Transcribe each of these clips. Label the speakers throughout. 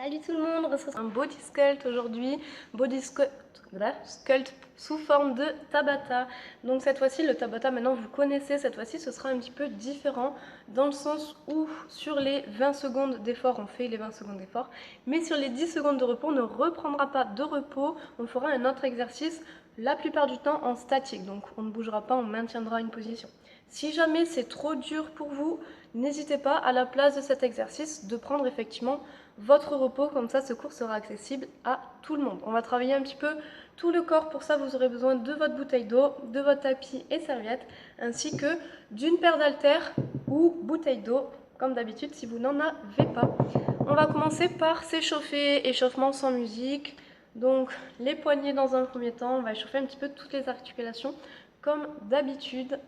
Speaker 1: Salut tout le monde, on retrouve un body sculpt aujourd'hui, body sculpt sous forme de Tabata. Donc cette fois-ci, le Tabata, maintenant vous connaissez, cette fois-ci ce sera un petit peu différent dans le sens où sur les 20 secondes d'effort, on fait les 20 secondes d'effort, mais sur les 10 secondes de repos, on ne reprendra pas de repos, on fera un autre exercice, la plupart du temps en statique, donc on ne bougera pas, on maintiendra une position. Si jamais c'est trop dur pour vous, n'hésitez pas à la place de cet exercice de prendre effectivement votre repos, comme ça ce cours sera accessible à tout le monde. On va travailler un petit peu tout le corps, pour ça vous aurez besoin de votre bouteille d'eau, de votre tapis et serviette, ainsi que d'une paire d'haltères ou bouteille d'eau, comme d'habitude si vous n'en avez pas. On va commencer par s'échauffer, échauffement sans musique, donc les poignets dans un premier temps, on va échauffer un petit peu toutes les articulations comme d'habitude.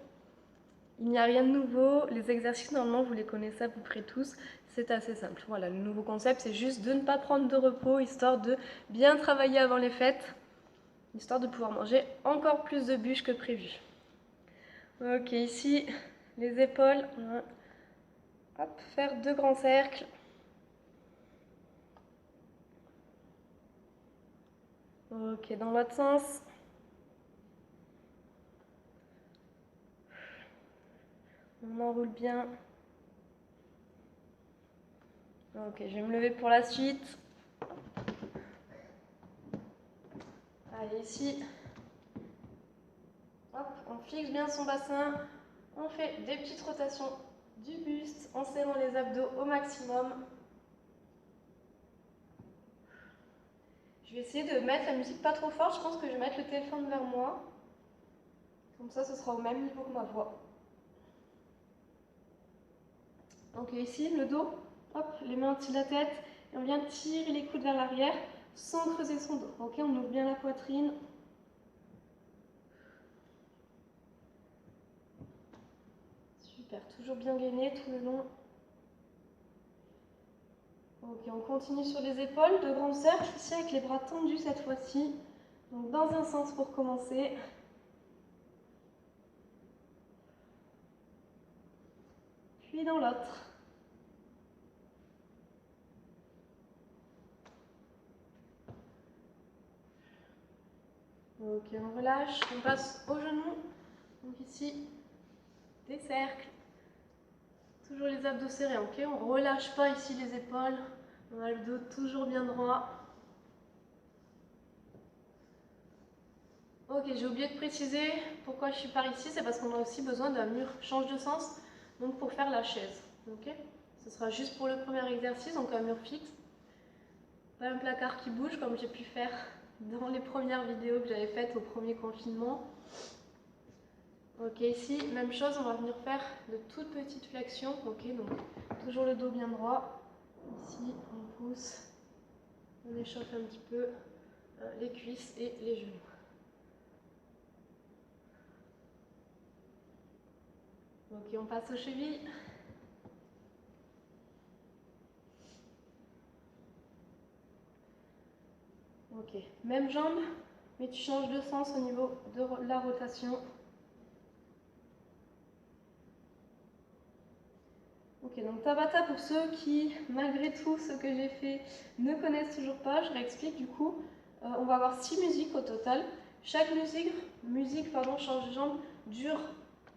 Speaker 1: Il n'y a rien de nouveau, les exercices normalement vous les connaissez à peu près tous, c'est assez simple. Voilà, le nouveau concept c'est juste de ne pas prendre de repos, histoire de bien travailler avant les fêtes, histoire de pouvoir manger encore plus de bûches que prévu. Ok, ici les épaules, hop, faire 2 grands cercles. Ok, dans l'autre sens. On enroule bien. Ok, je vais me lever pour la suite. Allez, ici. Hop, on fixe bien son bassin. On fait des petites rotations du buste en serrant les abdos au maximum. Je vais essayer de mettre la musique pas trop forte. Je pense que je vais mettre le téléphone vers moi. Comme ça, ce sera au même niveau que ma voix. Donc ici, le dos. Hop, les mains au-dessus de la tête. Et on vient tirer les coudes vers l'arrière sans creuser son dos. Ok, on ouvre bien la poitrine. Super, toujours bien gainé tout le long. Ok, on continue sur les épaules, 2 grands cercles, ici avec les bras tendus cette fois-ci. Donc dans un sens pour commencer. Puis dans l'autre. Ok, on relâche, on passe au genou. Donc ici, des cercles. Toujours les abdos serrés, ok? On ne relâche pas ici les épaules. On a le dos toujours bien droit. Ok, j'ai oublié de préciser pourquoi je suis par ici. C'est parce qu'on a aussi besoin d'un mur. Change de sens, donc pour faire la chaise. Ok? Ce sera juste pour le premier exercice, donc un mur fixe. Pas un placard qui bouge comme j'ai pu faire dans les premières vidéos que j'avais faites au premier confinement. Ok, ici, même chose, on va venir faire de toutes petites flexions. Ok, donc toujours le dos bien droit. Ici, on pousse, on échauffe un petit peu les cuisses et les genoux. Ok, on passe aux chevilles. Ok, même jambe, mais tu changes de sens au niveau de la rotation. Ok, donc Tabata, pour ceux qui, malgré tout ce que j'ai fait, ne connaissent toujours pas, je réexplique du coup. On va avoir 6 musiques au total. Chaque musique change de jambe, dure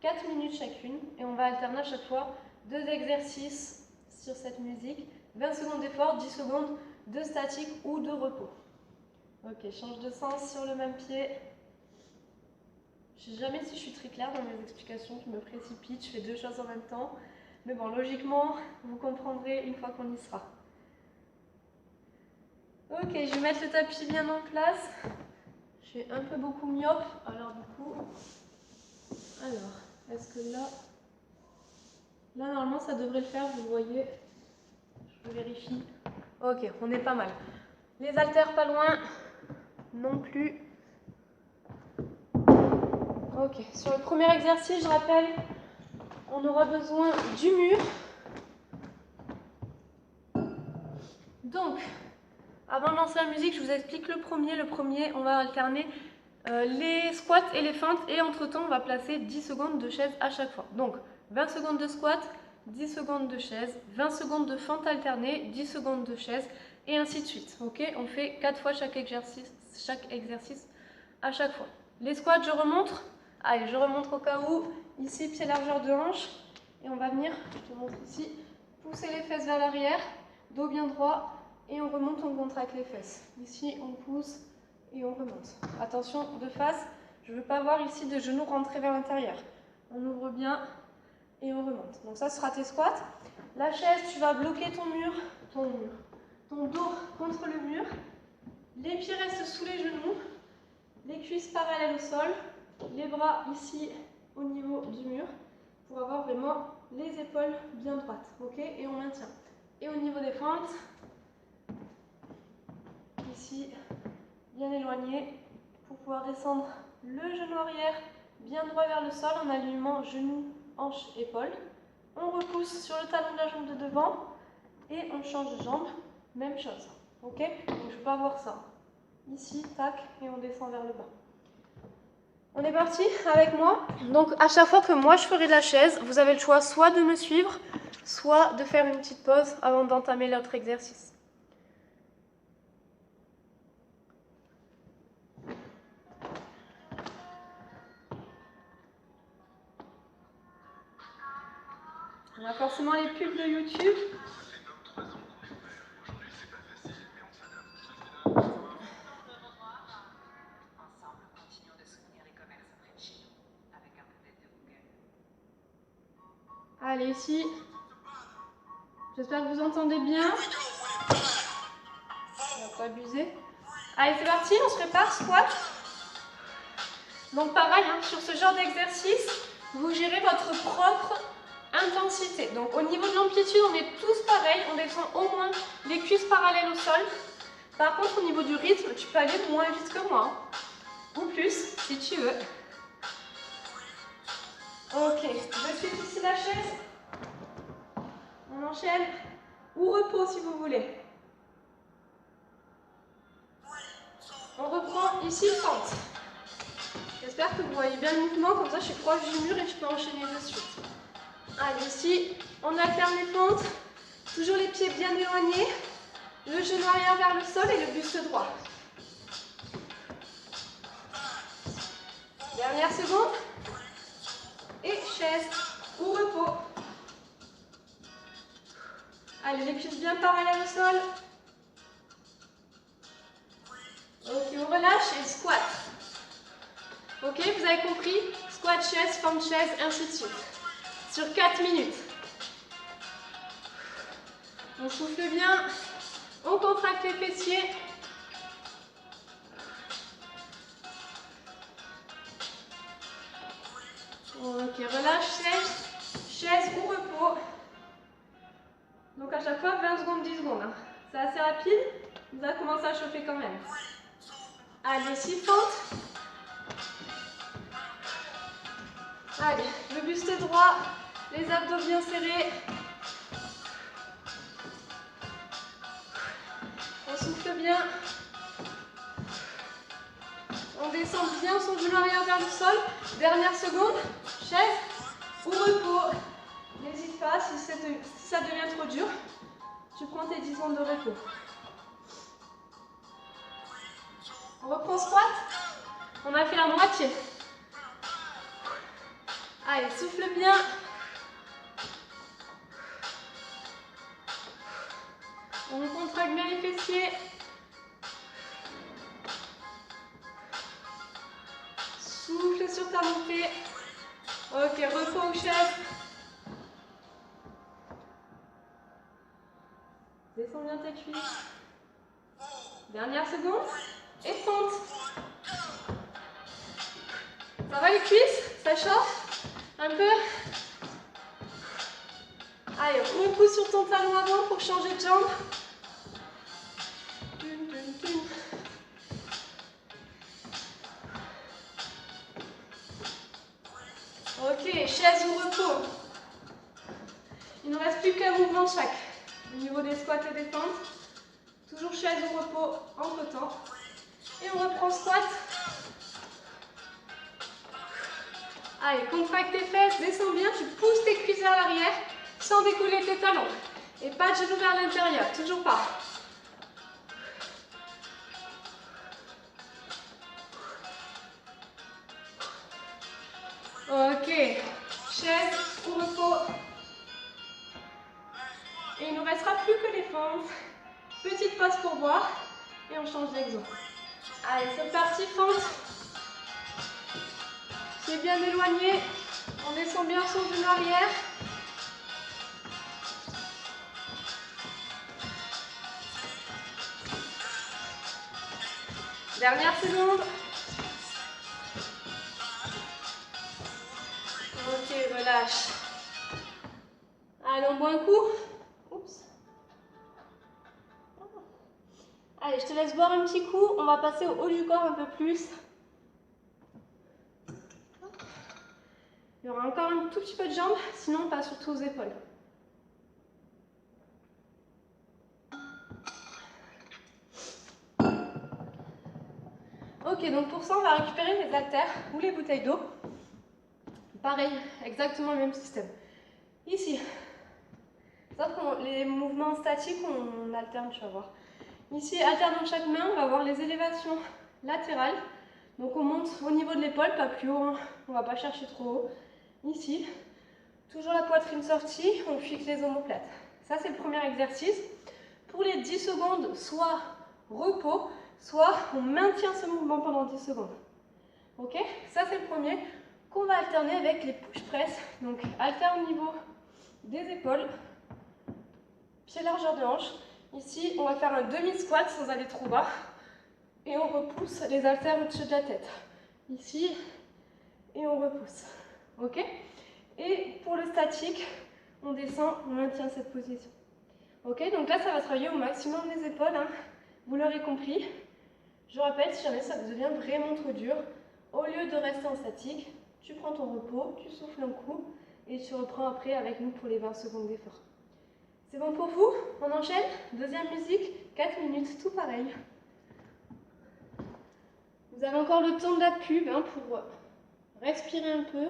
Speaker 1: 4 minutes chacune. Et on va alterner à chaque fois 2 exercices sur cette musique. 20 secondes d'effort, 10 secondes de statique ou de repos. Ok, change de sens sur le même pied. Je ne sais jamais si je suis très claire dans mes explications, je me précipite, je fais 2 choses en même temps. Mais bon, logiquement, vous comprendrez une fois qu'on y sera. Ok, je vais mettre le tapis bien en place. Je suis un peu beaucoup myope, alors du coup... Alors, est-ce que là... Là, normalement, ça devrait le faire, vous voyez. Je vérifie. Ok, on est pas mal. Les haltères pas loin, non plus. Ok, sur le premier exercice, je rappelle, on aura besoin du mur. Donc, avant de lancer la musique, je vous explique le premier. Le premier, on va alterner les squats et les feintes. Et entre-temps, on va placer 10 secondes de chaise à chaque fois. Donc, 20 secondes de squat, 10 secondes de chaise, 20 secondes de fente alternée, 10 secondes de chaise, et ainsi de suite. Ok, on fait 4 fois chaque exercice à chaque fois. Les squats, je remonte. Allez, je remonte au cas où. Ici, pied largeur de hanche. Et on va venir, je te montre ici, pousser les fesses vers l'arrière, dos bien droit, et on remonte, on contracte les fesses. Ici, on pousse et on remonte. Attention, de face, je ne veux pas voir ici de genoux rentrer vers l'intérieur. On ouvre bien et on remonte. Donc ça sera tes squats. La chaise, tu vas bloquer ton dos contre le mur. Les pieds restent sous les genoux. Les cuisses parallèles au sol. Les bras ici au niveau du mur pour avoir vraiment les épaules bien droites. Ok, et on maintient. Et au niveau des fentes, ici, bien éloigné pour pouvoir descendre le genou arrière bien droit vers le sol en alignement genou, hanche, épaule. On repousse sur le talon de la jambe de devant et on change de jambe, même chose. Ok, donc je ne veux pas voir ça. Ici, tac, et on descend vers le bas. On est parti avec moi. Donc à chaque fois que moi je ferai de la chaise, vous avez le choix soit de me suivre, soit de faire une petite pause avant d'entamer l'autre exercice. On a forcément les pubs de YouTube. Allez, ici. J'espère que vous entendez bien. On va pas abuser. Allez, c'est parti, on se prépare, squat. Donc pareil, hein, sur ce genre d'exercice, vous gérez votre propre intensité. Donc au niveau de l'amplitude, on est tous pareils, on descend au moins les cuisses parallèles au sol. Par contre, au niveau du rythme, tu peux aller moins vite que moi, hein, ou plus, si tu veux. Ok, je suis ici la chaise. On enchaîne, ou repos si vous voulez. On reprend ici fente. J'espère que vous voyez bien le mouvement, comme ça je suis proche du mur et je peux enchaîner de suite. Allez, ici, on alterne les fentes, toujours les pieds bien éloignés, le genou arrière vers le sol et le buste droit. Dernière seconde. Et chaise ou repos. Allez, les cuisses bien parallèles au sol. Ok, on relâche et squat. Ok, vous avez compris? Squat, chaise, fente, chaise, ainsi de suite. Sur 4 minutes. On souffle bien. On contracte les fessiers. Ok, relâche, chaise ou repos. Donc à chaque fois, 20 secondes, 10 secondes. Hein. C'est assez rapide. Vous allez commencer à chauffer quand même. Allez, 6 fentes. Allez, le buste droit, les abdos bien serrés. On souffle bien. On descend bien son genou arrière vers le sol. Dernière seconde, chaise ou repos. N'hésite pas, si ça devient trop dur, tu prends tes 10 secondes de repos. On reprend squat. On a fait la moitié. Allez, souffle bien. On contracte bien les fessiers. Souffle sur ta montée. Ok, repos ou chaise. Descends bien tes cuisses. Dernière seconde. Et fente. Ça va les cuisses? Ça chauffe? Un peu? Allez, repousse sur ton talon avant pour changer de jambe. Ok, chaise ou repos. Il ne reste plus qu'un mouvement de chaque. Au niveau des squats et des fentes. Toujours chaise ou repos entre temps. Et on reprend squat. Allez, contracte tes fesses, descends bien, tu pousses tes cuisses vers l'arrière. sans décoller tes talons. Et pas de genoux vers l'intérieur, toujours pas. Ok, chaise ou repos. Et il ne nous restera plus que les fentes. Petite pause pour boire et on change d'exo. Allez, c'est parti, fente. Pied bien éloigné. On descend bien son genou arrière. Dernière seconde. Ok, relâche. Allez, on boit un coup. Oups. Allez, je te laisse boire un petit coup. On va passer au haut du corps un peu plus. Il y aura encore un tout petit peu de jambes, sinon on passe surtout aux épaules. Ok, donc pour ça, on va récupérer les haltères ou les bouteilles d'eau. Pareil, exactement le même système. Ici, sauf que les mouvements statiques, on alterne, tu vas voir. Ici, alternant chaque main, on va avoir les élévations latérales. Donc on monte au niveau de l'épaule, pas plus haut, hein. On ne va pas chercher trop haut. Ici, toujours la poitrine sortie, on fixe les omoplates. Ça, c'est le premier exercice. Pour les 10 secondes, soit repos, soit on maintient ce mouvement pendant 10 secondes. Ok? Ça, c'est le premier qu'on va alterner avec les push-press. Donc, haltère au niveau des épaules, pied largeur de hanche. Ici, on va faire un demi-squat sans aller trop bas. Et on repousse les haltères au-dessus de la tête. Ici, et on repousse. Ok? Et pour le statique, on descend, on maintient cette position. Ok? Donc là, ça va travailler au maximum les épaules. Hein. Vous l'aurez compris. Je rappelle, si jamais ça devient vraiment trop dur, au lieu de rester en statique, tu prends ton repos, tu souffles un coup et tu reprends après avec nous pour les 20 secondes d'effort. C'est bon pour vous? On enchaîne? Deuxième musique, 4 minutes, tout pareil. Vous avez encore le temps de la pub hein, pour respirer un peu.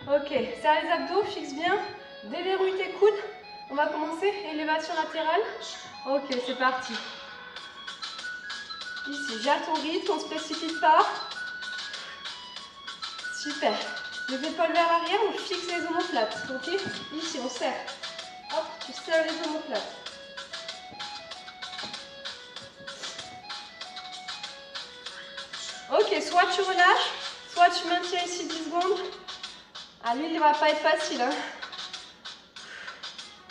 Speaker 1: Ok, serre les abdos, fixe bien, déverrouille tes coudes. On va commencer, élévation latérale. Ok, c'est parti. Ici, gère ton rythme, on ne se précipite pas. Super. Les épaules vers l'arrière, on fixe les omoplates. Ok, ici, on serre. Hop, tu serres les omoplates. Ok, soit tu relâches, soit tu maintiens ici 10 secondes. Ah, lui, il ne va pas être facile. Hein.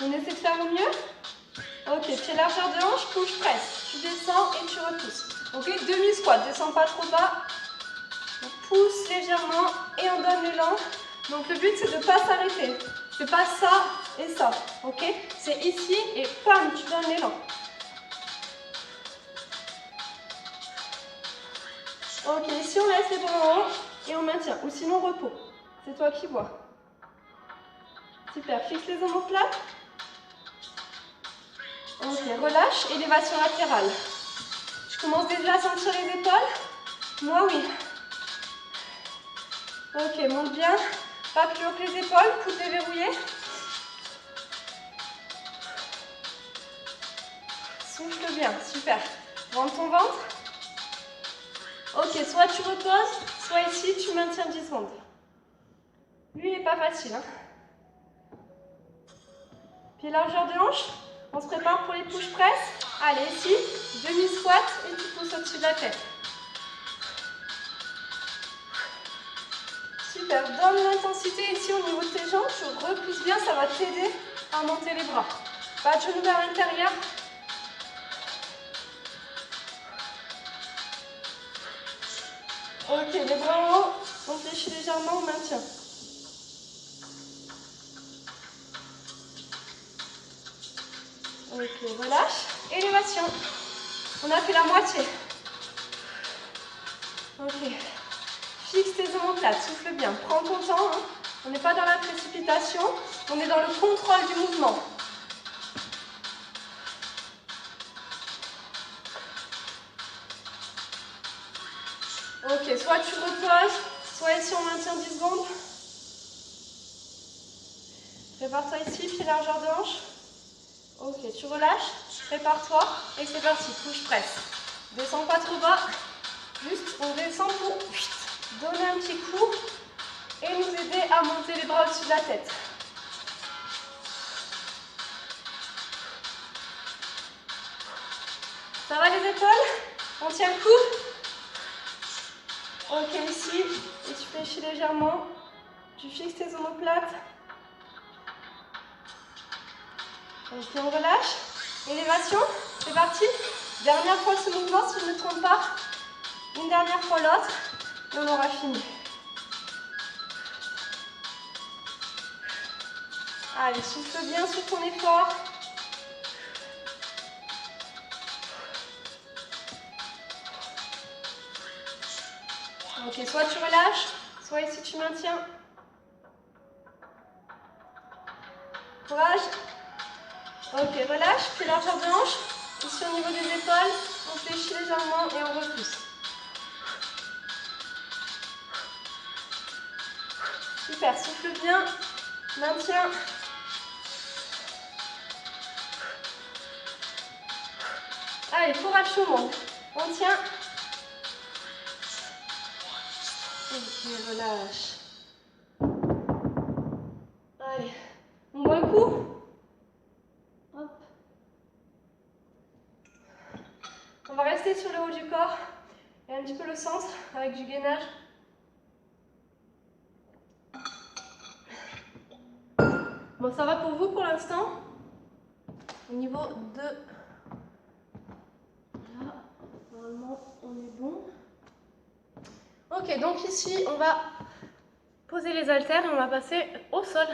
Speaker 1: On essaie de faire au mieux. Ok, pied largeur de hanche, push press. Tu descends et tu repousses. Ok, demi-squat, descends pas trop bas. On pousse légèrement et on donne l'élan. Donc le but, c'est de ne pas s'arrêter. C'est pas ça et ça. Ok, c'est ici et pam, tu donnes l'élan. Ok, ici on laisse les bras en haut et on maintient. Ou sinon repos. C'est toi qui vois. Super, fixe les omoplates. Ok, relâche, élévation latérale. Je commence déjà à sentir les épaules. Moi, oui. Ok, monte bien. Pas plus haut que les épaules, coude déverrouillé. Souffle bien, super. Rentre ton ventre. Ok, soit tu reposes, soit ici, tu maintiens 10 secondes. Lui, il n'est pas facile. Hein. Pied largeur de hanche. On se prépare pour les push press. Allez, ici, demi-squat et tu pousses au-dessus de la tête. Super, donne l'intensité ici au niveau de tes jambes. Tu repousses bien, ça va t'aider à monter les bras. Pas de genoux vers l'intérieur. Ok, les bras en haut. On fléchit légèrement, on maintient. Ok, relâche. Élévation. On a fait la moitié. Ok. Fixe tes omoplates, souffle bien. Prends ton temps. Hein. On n'est pas dans la précipitation. On est dans le contrôle du mouvement. Ok, soit tu reposes, soit ici on maintient 10 secondes. Prépare-toi ici, pied largeur de hanche. Ok, tu relâches, prépare-toi et c'est parti, touche presse. Descends pas trop bas, juste on descend pour donner un petit coup et nous aider à monter les bras au-dessus de la tête. Ça va les épaules? On tient le coup? Ok, ici, et tu fléchis légèrement, tu fixes tes omoplates. Ok, on relâche. Élévation, c'est parti. Dernière fois ce mouvement, si je ne me trompe pas. Une dernière fois l'autre, et on aura fini. Allez, souffle bien sur ton effort. Ok, soit tu relâches, soit ici tu maintiens. Courage. Ok, relâche, pied largeur de hanche. Ici au niveau des épaules, on fléchit légèrement et on repousse. Super, souffle bien, maintiens. Allez, courage tout le monde. On tient. Ok, relâche. Allez, on boit un coup. Hop. On va rester sur le haut du corps et un petit peu le centre avec du gainage. Bon, ça va pour vous pour l'instant. Au niveau de... Là, normalement, on est bon. Ok, donc ici, on va poser les haltères et on va passer au sol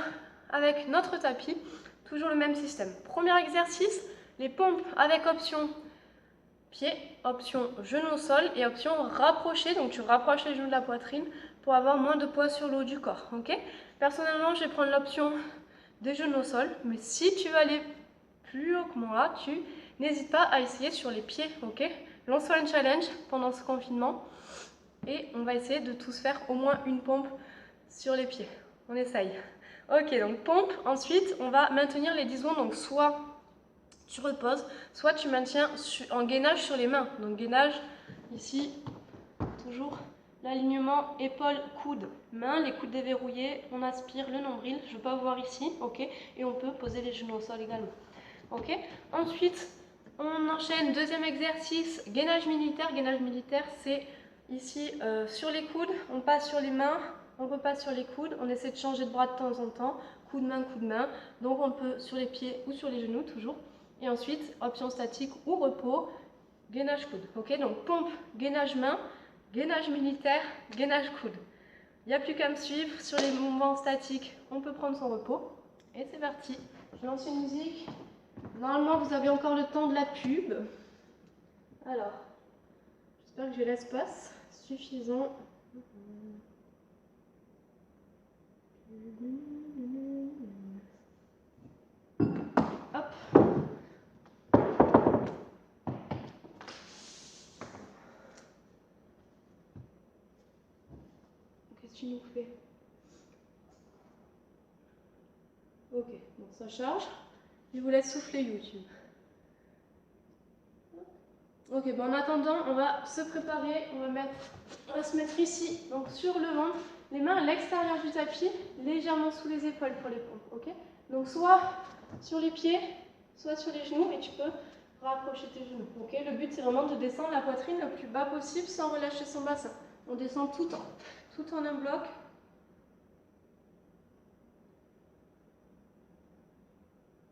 Speaker 1: avec notre tapis. Toujours le même système. Premier exercice, les pompes avec option pied, option genou au sol et option rapprocher. Donc tu rapproches les genoux de la poitrine pour avoir moins de poids sur le haut du corps. Ok? Personnellement, je vais prendre l'option des genoux au sol. Mais si tu veux aller plus haut que moi, tu n'hésites pas à essayer sur les pieds. Ok? Lance-toi un challenge pendant ce confinement. Et on va essayer de tous faire au moins une pompe sur les pieds. On essaye. Ok, donc pompe. Ensuite, on va maintenir les 10 secondes. Donc soit tu reposes, soit tu maintiens en gainage sur les mains. Donc gainage, ici, toujours l'alignement épaule-coude, main, les coudes déverrouillés, on aspire le nombril, je ne veux pas vous voir ici, ok, et on peut poser les genoux au sol également. Ok. Ensuite, on enchaîne, deuxième exercice, gainage militaire. Gainage militaire, c'est ici sur les coudes, on passe sur les mains, on repasse sur les coudes, on essaie de changer de bras de temps en temps, coup de main, donc on peut sur les pieds ou sur les genoux toujours. Et ensuite, option statique ou repos, gainage coude. Ok, donc pompe, gainage main, gainage militaire, gainage coude. Il n'y a plus qu'à me suivre. Sur les mouvements statiques, on peut prendre son repos. Et c'est parti. Je lance une musique. Normalement, vous avez encore le temps de la pub. Alors, j'espère que j'ai l'espace suffisant. Hop. Qu'est-ce que tu nous fais? Ok, bon, ça charge. Je vous laisse souffler YouTube. Ok, bon, en attendant, on va se préparer. On va se mettre ici, donc sur le ventre, les mains à l'extérieur du tapis, légèrement sous les épaules pour les pompes. Ok, donc soit sur les pieds, soit sur les genoux, et tu peux rapprocher tes genoux. Ok, le but c'est vraiment de descendre la poitrine le plus bas possible sans relâcher son bassin. On descend tout en un bloc.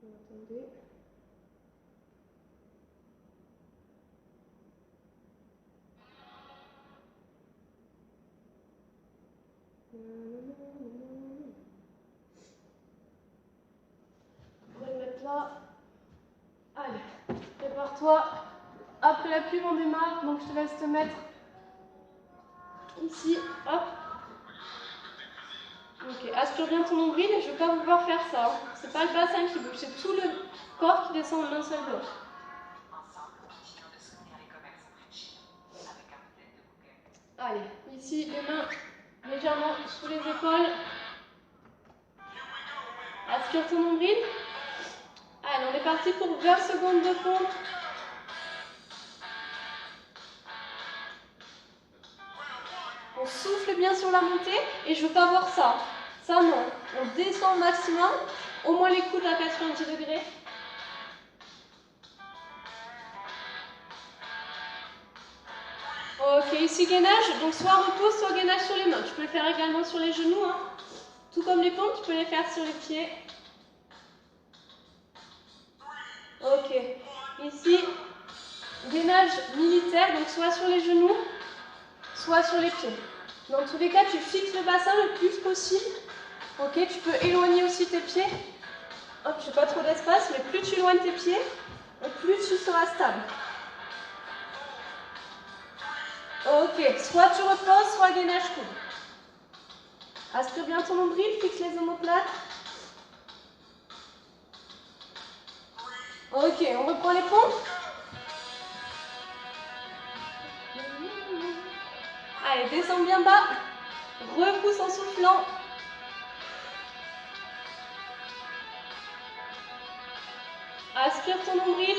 Speaker 1: Attendez. On va le mettre là. Allez, prépare-toi. Après la pub, on démarre, donc je te laisse te mettre ici. Hop. Ok, aspire bien ton nombril et je ne veux pas vous voir faire ça. Hein. C'est pas le bassin qui bouge, c'est tout le corps qui descend en un seul bloc. Allez, les épaules. Aspire ton nombril. Allez, on est parti pour 20 secondes de pompe. On souffle bien sur la montée et je ne veux pas voir ça. Ça non. On descend au maximum. Au moins les coudes à 90 degrés. Ok, ici gainage. Donc soit repos, soit gainage sur les mains. Tu peux le faire également sur les genoux. Hein. Tout comme les pompes, tu peux les faire sur les pieds. Ok. Ici, gainage militaire. Donc soit sur les genoux, soit sur les pieds. Dans tous les cas, tu fixes le bassin le plus possible. Ok, tu peux éloigner aussi tes pieds. Hop, je n'ai pas trop d'espace, mais plus tu éloignes tes pieds, et plus tu seras stable. Ok, soit tu reposes, soit gainage coude. Aspire bien ton nombril, fixe les omoplates. Ok, on reprend les pompes. Allez, descends bien bas. Repousse en soufflant. Aspire ton nombril.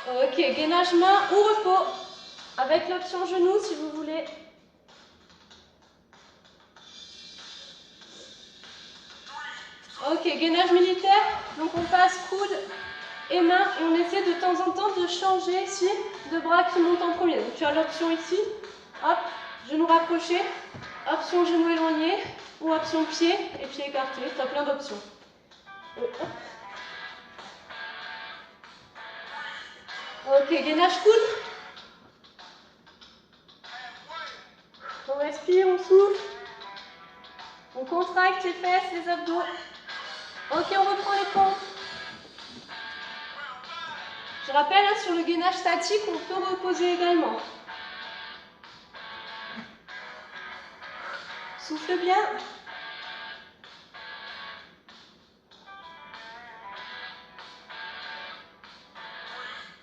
Speaker 1: Ok, gainage main ou repos. Avec l'option genou si vous voulez. Ok, gainage militaire. Donc on passe coude et main et on essaie de temps en temps de changer ici de bras qui montent en premier. Donc tu as l'option ici. Hop, genou rapproché. Option genou éloigné. Ou option pied et pied écarté. Tu as plein d'options. Ok, gainage coude. On respire, on souffle. On contracte les fesses, les abdos. Ok, on reprend les pompes. Je rappelle, hein, sur le gainage statique, on peut reposer également. Souffle bien.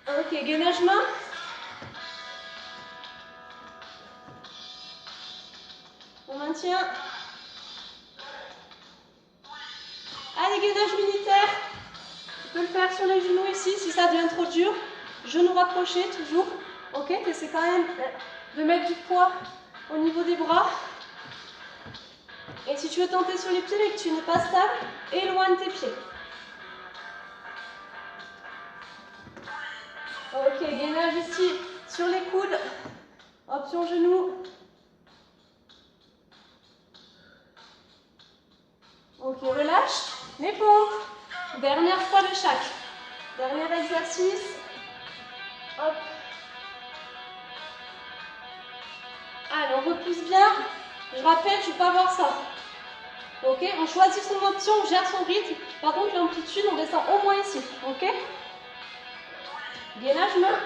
Speaker 1: Ok, gainage main. On maintient. Allez, gainage militaire. Tu peux le faire sur les genoux ici si ça devient trop dur. Genoux rapprochés toujours. Ok, tu essaies quand même de mettre du poids au niveau des bras. Et si tu veux tenter sur les pieds mais que tu n'es pas stable, éloigne tes pieds. Ok, gainage ici sur les coudes. Option genou. Ok, relâche. Les pompes. Dernière fois de chaque. Dernier exercice. Hop. Allez, on repousse bien. Je rappelle, tu ne peux pas voir ça. Ok, on choisit son option, on gère son rythme. Par contre, l'amplitude, on descend au moins ici. Ok. Gainage main.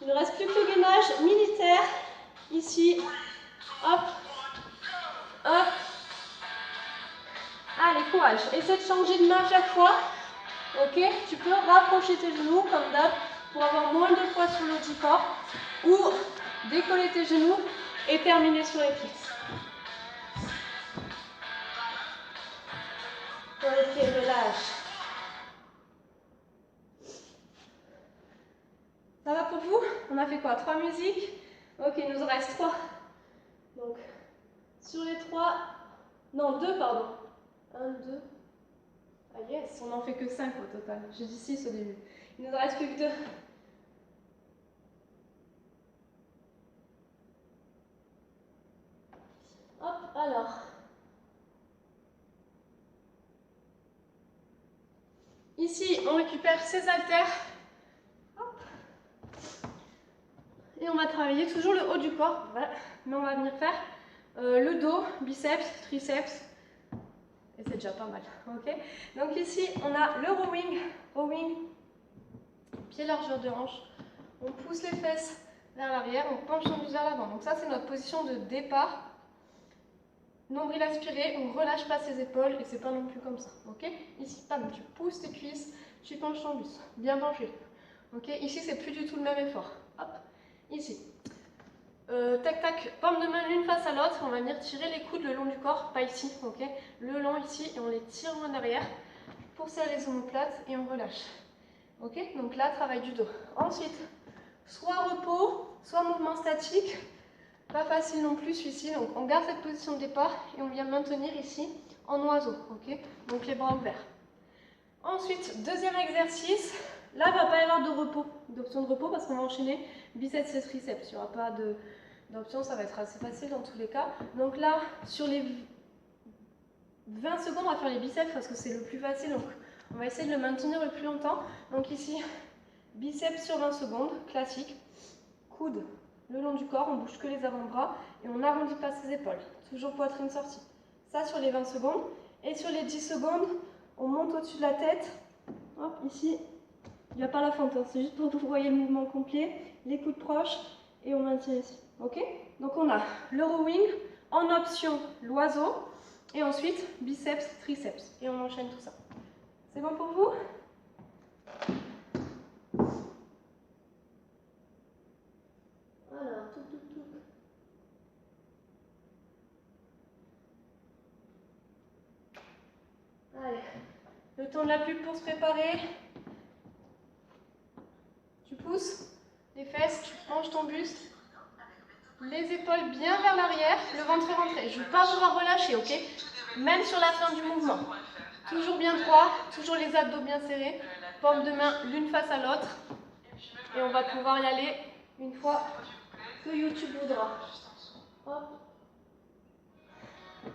Speaker 1: Il ne reste plus que le gainage militaire. Ici. Hop. Hop. Allez, courage. Essaie de changer de main à chaque fois. Ok. Tu peux rapprocher tes genoux comme d'hab pour avoir moins de poids sur le haut du corps. Ou décoller tes genoux et terminer sur les pieds. Ok, relâche. Ça va pour vous? On a fait quoi? 3 musiques? Ok, il nous en reste 3. Donc, sur les 3... Non, 2, pardon. 1, 2... Ah yes, on n'en fait que 5 au total. J'ai dit 6 au début. Il nous en reste plus que 2. Hop, alors. Ici, on récupère ses haltères. Hop. Et on va travailler toujours le haut du corps. Voilà. Mais on va venir faire le dos, biceps, triceps. Et c'est déjà pas mal. Ok. Donc ici, on a le rowing. Rowing, pied largeur de hanche. On pousse les fesses vers l'arrière, on penche son buste vers l'avant. Donc ça, c'est notre position de départ. Nombril aspiré, on ne relâche pas ses épaules et c'est pas non plus comme ça. Ok. Ici, pam, tu pousses tes cuisses, tu penches ton buste, bien penché. Ok, ici c'est plus du tout le même effort. Hop, ici. Tac tac, paume de main l'une face à l'autre, on va venir tirer les coudes le long du corps, pas ici, ok, le long ici et on les tire loin derrière pour serrer les omoplates et on relâche. Ok, donc là travail du dos. Ensuite, soit repos, soit mouvement statique, pas facile non plus celui-ci, donc on garde cette position de départ et on vient maintenir ici en oiseau, ok, donc les bras ouverts. Ensuite, deuxième exercice, là il ne va pas y avoir de repos, d'option de repos parce qu'on va enchaîner biceps et triceps, il n'y aura pas d'option, ça va être assez facile dans tous les cas. Donc là, sur les 20 secondes, on va faire les biceps parce que c'est le plus facile, donc on va essayer de le maintenir le plus longtemps. Donc ici, biceps sur 20 secondes, classique, coude le long du corps, on bouge que les avant-bras et on n'arrondit pas ses épaules, toujours poitrine sortie. Ça sur les 20 secondes, et sur les 10 secondes, on monte au-dessus de la tête, hop, ici, il n'y a pas la fente, hein, c'est juste pour que vous voyez le mouvement complet, les coudes proches, et on maintient ici, ok? Donc on a le rowing, en option l'oiseau, et ensuite biceps, triceps, et on enchaîne tout ça. C'est bon pour vous? Voilà, tout. Allez, le temps de la pub pour se préparer. Tu pousses les fesses, tu penches ton buste, les épaules bien vers l'arrière, le ventre rentré. Je ne veux pas vouloir relâcher, ok? Même sur la fin du mouvement. Toujours bien droit, toujours les abdos bien serrés, paume de main l'une face à l'autre. Et on va pouvoir y aller une fois que YouTube voudra. Hop.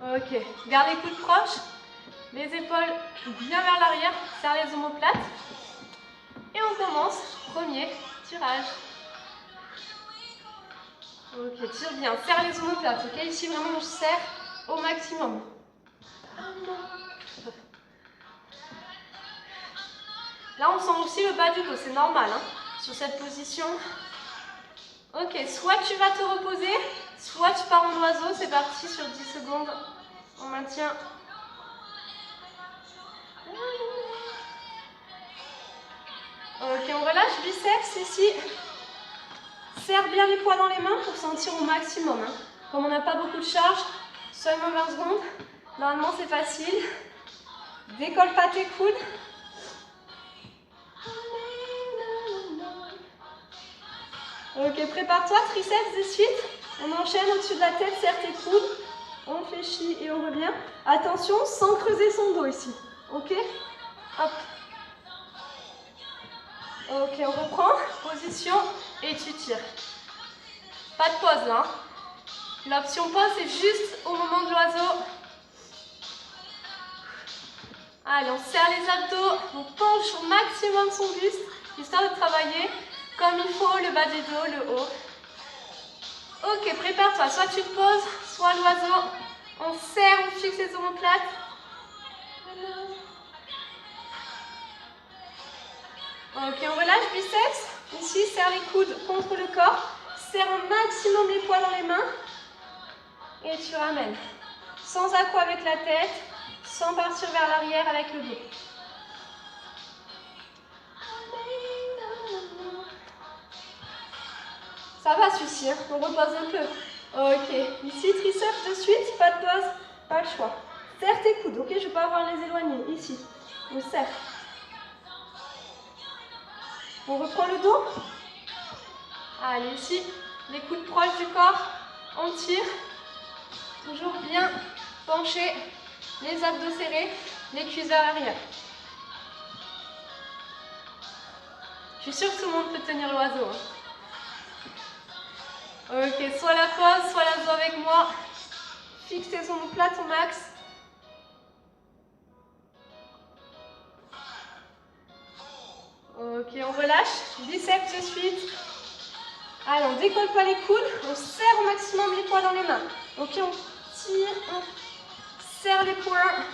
Speaker 1: Ok, garde les coudes proches, les épaules bien vers l'arrière, serre les omoplates. Et on commence, premier tirage. Ok, tire bien, serre les omoplates, ok? Ici vraiment on serre au maximum. Là on sent aussi le bas du dos, c'est normal, hein, sur cette position. Ok, soit tu vas te reposer, soit tu pars en oiseau, c'est parti sur 10 secondes. On maintient. Ok, on relâche biceps ici. Serre bien les poids dans les mains pour sentir au maximum. Hein. Comme on n'a pas beaucoup de charge, seulement 20 secondes. Normalement c'est facile. Décolle pas tes coudes. Ok, prépare-toi, triceps de suite. On enchaîne au-dessus de la tête, serre tes coudes. On fléchit et on revient. Attention, sans creuser son dos ici. Ok? Hop. Ok, on reprend. Position et tu tires. Pas de pause là. L'option pause, c'est juste au moment de l'oiseau. Allez, on serre les abdos. On penche au maximum son buste, histoire de travailler comme il faut le bas du dos, le haut. Ok, prépare-toi. Soit tu te poses, soit l'oiseau. On serre, on fixe les omoplates. Ok, on relâche biceps. Ici, serre les coudes contre le corps. Serre un maximum les poids dans les mains. Et tu ramènes. Sans accro avec la tête, sans partir vers l'arrière avec le dos. Ça va celui-ci, hein, on repose un peu. Ok, ici triceps de suite, pas de pause, pas le choix. Serre tes coudes, ok, je ne vais pas avoir les éloigner. Ici, on serre. On reprend le dos. Allez, ici, les coudes proches du corps, on tire. Toujours bien penché, les abdos serrés, les cuisses vers l'arrière. Je suis sûre que tout le monde peut tenir l'oiseau. Hein. Ok, soit la pause, soit l'oiseau avec moi. Fixe tes omoplates au max. Ok, on relâche. Biceps de suite. Allez, on décolle pas les coudes. On serre au maximum les poids dans les mains. Ok, on tire, on serre les poings.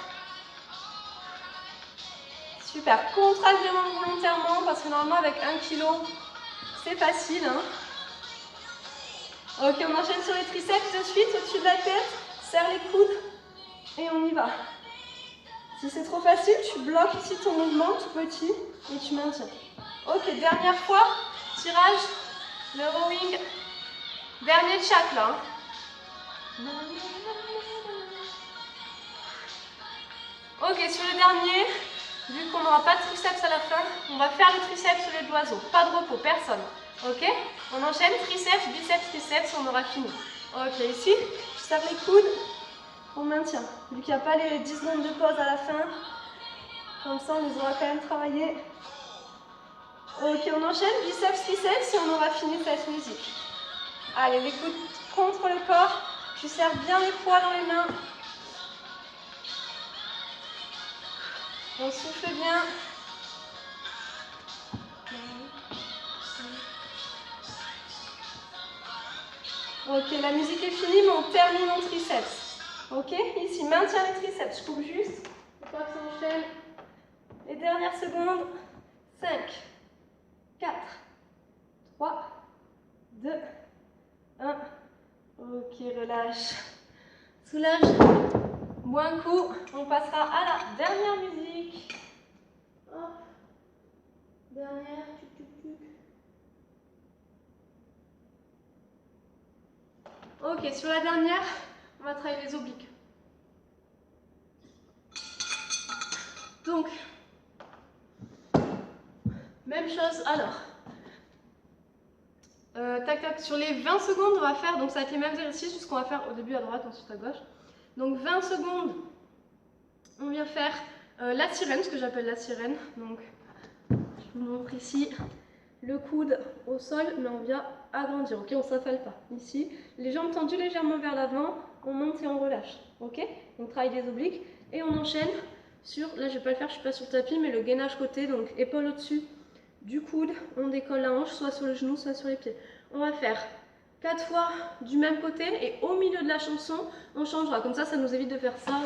Speaker 1: Super. Contracte vraiment volontairement parce que normalement avec 1 kg, c'est facile. Hein. Ok, on enchaîne sur les triceps de suite, au-dessus de la tête. Serre les coudes et on y va. Si c'est trop facile, tu bloques ici ton mouvement tout petit et tu maintiens. Ok, dernière fois, tirage, le rowing, dernier tchak là. Ok, sur le dernier, vu qu'on n'aura pas de triceps à la fin, on va faire le triceps sur les d'oiseau. Pas de repos, personne. Ok? On enchaîne triceps, biceps, triceps, on aura fini. Ok, ici, je serre les coudes, on maintient. Vu qu'il n'y a pas les 10 secondes de pause à la fin, comme ça on les aura quand même travaillés. Ok, on enchaîne, biceps, triceps, et on aura fini cette musique. Allez, les coudes contre le corps, je serre bien les poids dans les mains. On souffle bien. Ok, la musique est finie, mais on termine en triceps. Ok, ici, maintien les triceps. Je coupe juste. Une fois que ça enchaîne. Les dernières secondes. 5, 4, 3, 2, 1. Ok, relâche. Soulage. Bois un coup. On passera à la dernière musique. Hop. Dernière. Ok, sur la dernière, on va travailler les obliques. Donc, même chose, alors. Tac tac, sur les 20 secondes, on va faire, donc ça va être les mêmes exercices, juste qu'on va faire au début à droite, ensuite à gauche. Donc 20 secondes, on vient faire la sirène, ce que j'appelle la sirène. Donc, je vous montre ici le coude au sol, mais on vient agrandir, ok? On ne s'affale pas. Ici, les jambes tendues légèrement vers l'avant, on monte et on relâche, ok? Donc travail des obliques, et on enchaîne sur, là je ne vais pas le faire, je ne suis pas sur le tapis, mais le gainage côté, donc épaule au-dessus du coude, on décolle la hanche, soit sur le genou, soit sur les pieds. On va faire 4 fois du même côté, et au milieu de la chanson, on changera. Comme ça, ça nous évite de faire ça,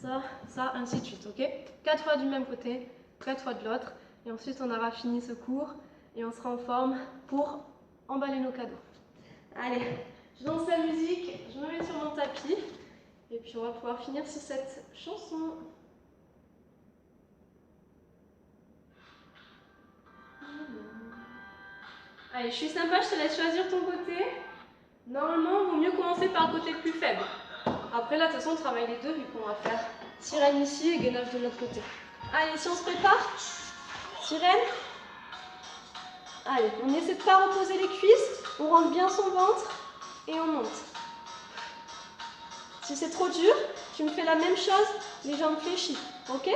Speaker 1: ça, ça, ainsi de suite, ok? 4 fois du même côté, 4 fois de l'autre, et ensuite on aura fini ce cours, et on sera en forme pour emballer nos cadeaux. Allez, je lance la musique, je me mets sur mon tapis, et puis on va pouvoir finir sur cette chanson. Allez, je suis sympa, je te laisse choisir ton côté. Normalement, il vaut mieux commencer par le côté le plus faible. Après, là, de toute façon, on travaille les deux, vu qu'on va faire sirène ici et gainage de l'autre côté. Allez, si on se prépare, sirène. Allez, on essaie de ne pas reposer les cuisses, on rentre bien son ventre et on monte. Si c'est trop dur, tu me fais la même chose, les jambes fléchies, ok?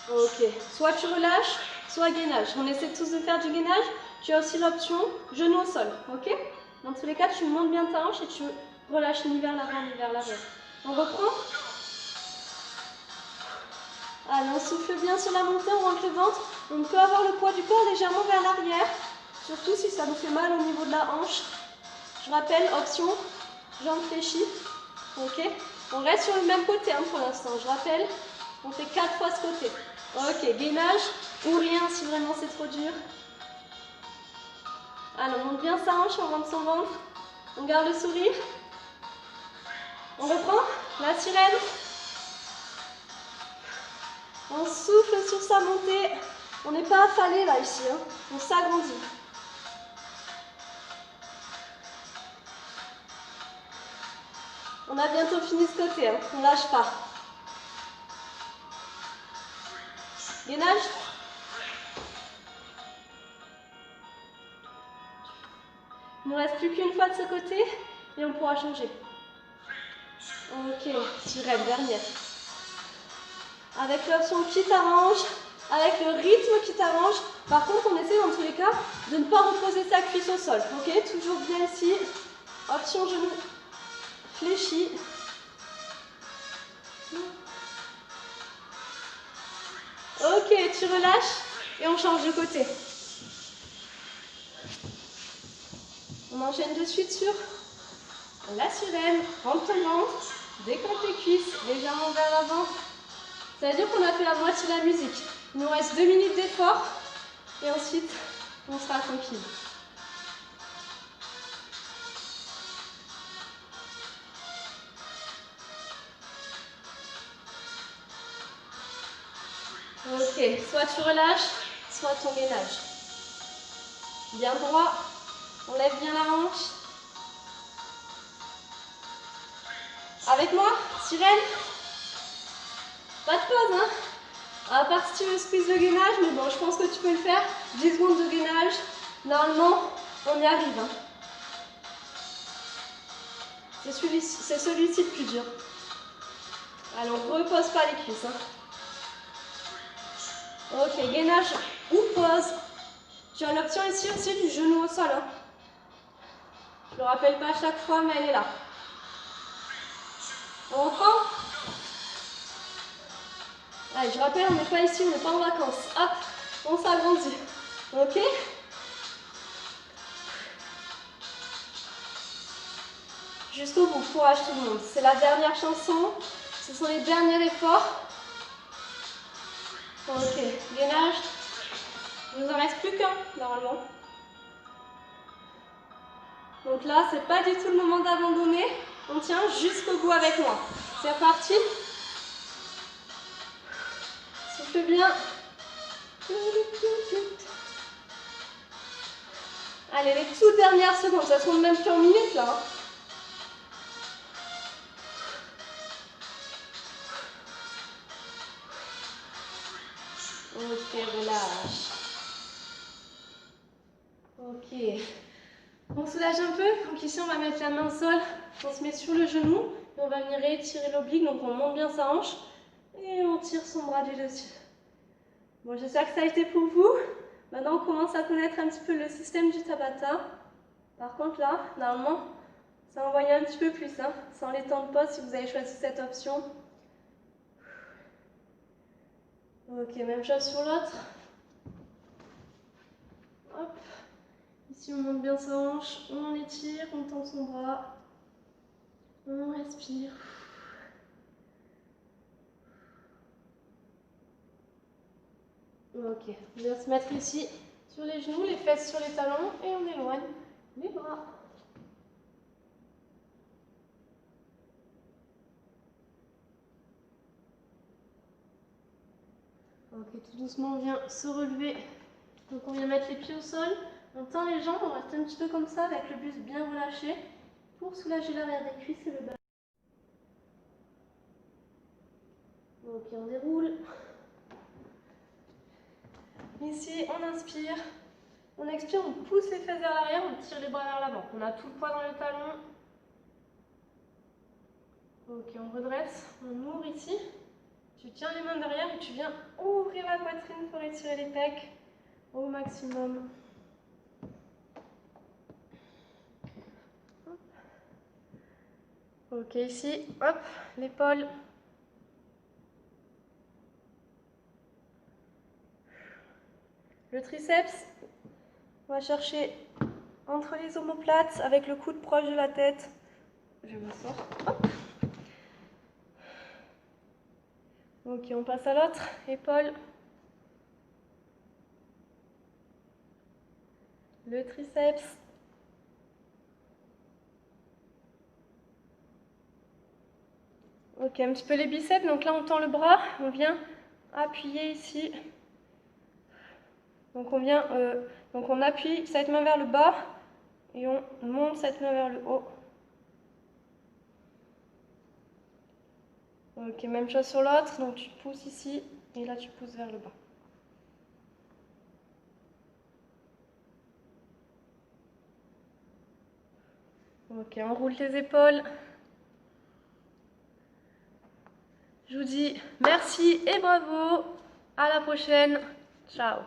Speaker 1: Ok, soit tu relâches, soit gainage. On essaie tous de faire du gainage. Tu as aussi l'option genou au sol, ok? Dans tous les cas, tu montes bien ta hanche et tu relâches ni vers l'avant ni vers l'arrière. On reprend? Allez, on souffle bien sur la montée, on rentre le ventre. On peut avoir le poids du corps légèrement vers l'arrière, surtout si ça nous fait mal au niveau de la hanche. Je rappelle, option jambes fléchies, ok? On reste sur le même côté hein, pour l'instant. Je rappelle, on fait 4 fois ce côté. Ok, gainage ou rien si vraiment c'est trop dur. Alors, on monte bien sa hanche, on rentre son ventre. On garde le sourire. On reprend la sirène. On souffle sur sa montée. On n'est pas affalé là ici. Hein. On s'agrandit. On a bientôt fini ce côté. Hein. On ne lâche pas. Gainage. Il ne nous reste plus qu'une fois de ce côté et on pourra changer. Ok, sirène, dernière. Avec l'option qui t'arrange, avec le rythme qui t'arrange. Par contre, on essaie dans tous les cas de ne pas reposer sa cuisse au sol. Ok, toujours bien ici. Option genou fléchi. Ok, tu relâches et on change de côté. On enchaîne de suite sur la sirène. Rentre ton ventre, décolle tes cuisses légèrement vers l'avant. Ça veut dire qu'on a fait la moitié de la musique. Il nous reste 2 minutes d'effort et ensuite on sera tranquille. Ok, soit tu relâches, soit ton gainage. Bien droit, on lève bien la hanche. Avec moi, sirène. Pas de pause, hein. À part si tu veux squeeze le gainage, mais bon, je pense que tu peux le faire. 10 secondes de gainage. Normalement, on y arrive. Hein. C'est celui-ci le plus dur. Allez, on ne repose pas les cuisses. Hein. Ok, gainage ou pause. Tu as l'option ici aussi du genou au sol. Hein. Je ne le rappelle pas à chaque fois, mais elle est là. On reprend. Allez, je rappelle, on n'est pas ici, on n'est pas en vacances. Hop, on s'agrandit. Ok? Jusqu'au bout, courage tout le monde. C'est la dernière chanson. Ce sont les derniers efforts. Ok, gainage. Il ne nous en reste plus qu'un, normalement. Donc là, c'est pas du tout le moment d'abandonner. On tient jusqu'au bout avec moi. C'est reparti. Souffle bien. Allez, les toutes dernières secondes. Ça se compte même plus en minutes là. Hein. Ok, relâche. Ok. On soulage un peu. Donc ici, on va mettre la main au sol. On se met sur le genou. Et on va venir étirer l'oblique. Donc on monte bien sa hanche. Et on tire son bras du dessus. Bon, j'espère que ça a été pour vous. Maintenant, on commence à connaître un petit peu le système du Tabata. Par contre, là, normalement, ça envoie un petit peu plus. Hein, sans les temps de pause, si vous avez choisi cette option. Ok, même chose sur l'autre. Hop. Ici, on monte bien sa hanche, on étire, on tend son bras. On respire. Ok, on vient se mettre ici sur les genoux, les fesses sur les talons et on éloigne les bras. Ok, tout doucement, on vient se relever. Donc on vient mettre les pieds au sol. On tend les jambes, on reste un petit peu comme ça avec le buste bien relâché pour soulager l'arrière des cuisses et le bas. Ok, on déroule. Ici, on inspire. On expire, on pousse les fesses vers l'arrière, on tire les bras vers l'avant. On a tout le poids dans les talons. Ok, on redresse, on ouvre ici. Tu tiens les mains derrière et tu viens ouvrir la poitrine pour étirer les pecs au maximum. Ok, ici, hop, l'épaule. Le triceps, on va chercher entre les omoplates avec le coude proche de la tête. Je m'assois. Ok, on passe à l'autre, épaule. Le triceps. Ok, un petit peu les biceps. Donc là, on tend le bras, on vient appuyer ici. Donc on appuie cette main vers le bas et on monte cette main vers le haut. Ok, même chose sur l'autre. Donc tu pousses ici et là tu pousses vers le bas. Ok, on roule tes épaules. Je vous dis merci et bravo. À la prochaine. Ciao.